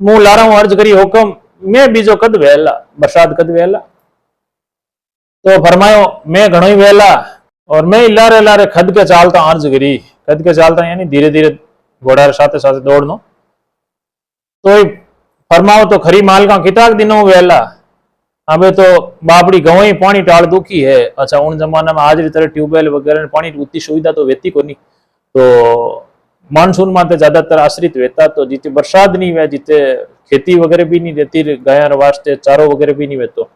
मुंह लारा हूं अर्ज करी हुक्म मैं बीजो कद वेला बरसात कद वेला। तो फरमायो मैं घणो ही वेला और मैं लारे लारे खद के चालता अर्ज करी। खद के चालता यानी धीरे धीरे घोड़ा साथे साथे दौड़नो। तो फरमाओ तो खरी माल का किताक दिनों वेला। अबे तो बापड़ी गवो ही पानी टाल दुखी है। अच्छा उन जमाना में आज तरह ट्यूबवेल वगैरह पानी की उतनी सुविधा तो वेती को नहीं। तो मानसून में ज्यादातर आश्रित वेता। तो जिते बरसात नहीं वे जिते खेती वगैरह भी नहीं देती गाया वास्ते चारो वगैरह भी नहीं वेतो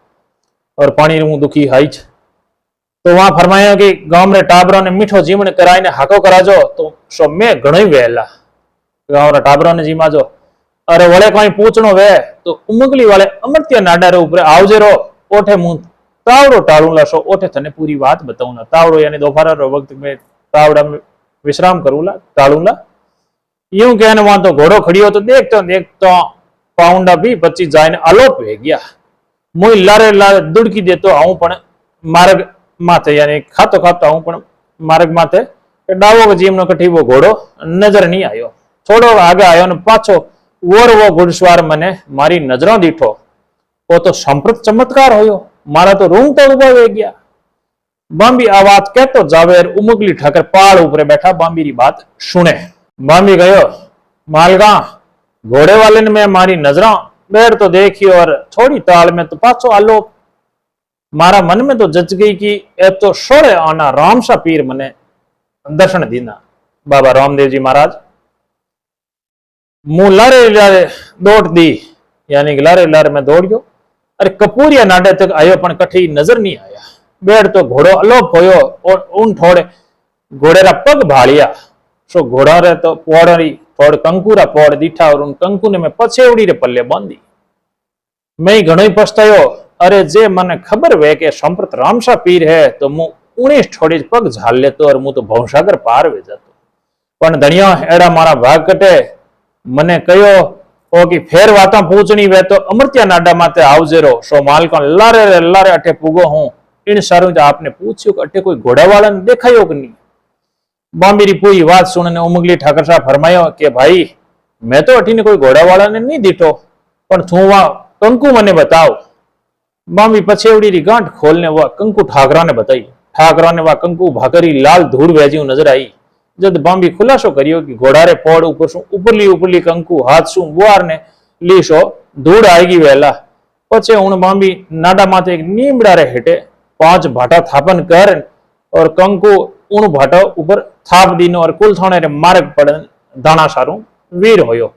और पानी हूँ दुखी हाई। तो वहां फरमाया कि गांव में टाबरा ने मीठो जीवन कराई हाको कराजो। तो सो मैं घणो ही वेला गांव टाबरा ने जीमाजो। अरे वळे कोई पूछनो वे तो उमगली वाले अमर्त्य नाडा रे ऊपर आवजे रो ओठे मुंह तावड़ो टाळूला सो ओठे थने पूरी बात बताऊंगा। तावड़ो यानी दोपहर रो वक्त में तावड़ा में विश्राम करूला टाळूला। यूं कहने वहां तो घोड़ो खड़ियो तो देखतो पाउंडा भी बच्ची जाने आलोप हो गया। मुई लारे लारे दुड़की देतो आऊं पण मार्ग माथे यानी खातो खातो आऊं पण मार्ग माथे डावो के जीवनो कठी वो घोड़ो नजर नहीं आयो। थोड़ो आगे आयो ने पाछो वो घुड़सवार मने मारी नजरों दीठो। वो तो संप्रत चमत्कार होयो। मारा तो रूंग तो उबा वे गया। बांबी आवाज कहतो जावेर उमगली ठाकर पहाड़ ऊपर बैठा बांबी री बात सुने। बांबी गयो मालगा घोड़े वाले ने मैं मारी नजरों बैठ तो देखी और थोड़ी ताल में तो पाछो आलोप। मारा मन में तो जच गई कि ए तो सोरे आना राम सा पीर मने दर्शन दीना। बाबा रामदेव जी महाराज मुंह लारे लारे दौड़ दी यानी लारे लारे में दौड़ गयो। अरे कपूरिया नाडे तक आयो पण कठी नजर नहीं आया। बेड़ तो घोड़ो अलोप होयो और उन थोड़े घोड़े रा पग भालिया। सो घोड़ा रे तो पोड़ी थोड़ कंकुरा पोड़ दीठा और उन कंकु ने मैं पछेवड़ी रे पल्ले बांधी। मैं घणो ही पछतायो। अरे जे मने खबर वे के संप्रत रामसा पीर है तो मु 19 छोड़ी पग झाल लेतो और मु तो भवसागर पार वे जातो। पण धनिया एड़ा मारा भाग कटे मने कयो ओ कि फेर वाता पूछनी वे तो अमृत्या नाडा माते आवजे रो। सो मालको लारे लारे अटे पुगो हूं। इन सारू आपने पूछ्यो कि अटे कोई घोड़ा वाला ने देखायो कि नहीं। बांबी री पूरी बात सुनने उमगली ठाकर साहब फरमायो कि भाई मैं तो अठी ने कोई घोड़ा वाला ने नहीं दीठो पण तू वहां कंकु मने बताओ। बांबी पछेवड़ी री गांठ खोलने वह कंकु ठाकरा ने बताई। ठाकरा ने वह कंकु भाकरी लाल धूड़ वेजी नजर आई। जद बांबी खुलासो करियो कि घोड़ा रे पोड़ ऊपर सु उपरली कंकु हाथ सु बुआर ने ली सो धूड़ आएगी वेला। पछे उन बांबी नाडा माथे एक नीमड़ा रे हेठे 5 भाटा थापन कर और कंकु उन भाटा ऊपर थाप दीनो और कुल थाने रे मार्ग पड़ दाना सारू वीर होयो।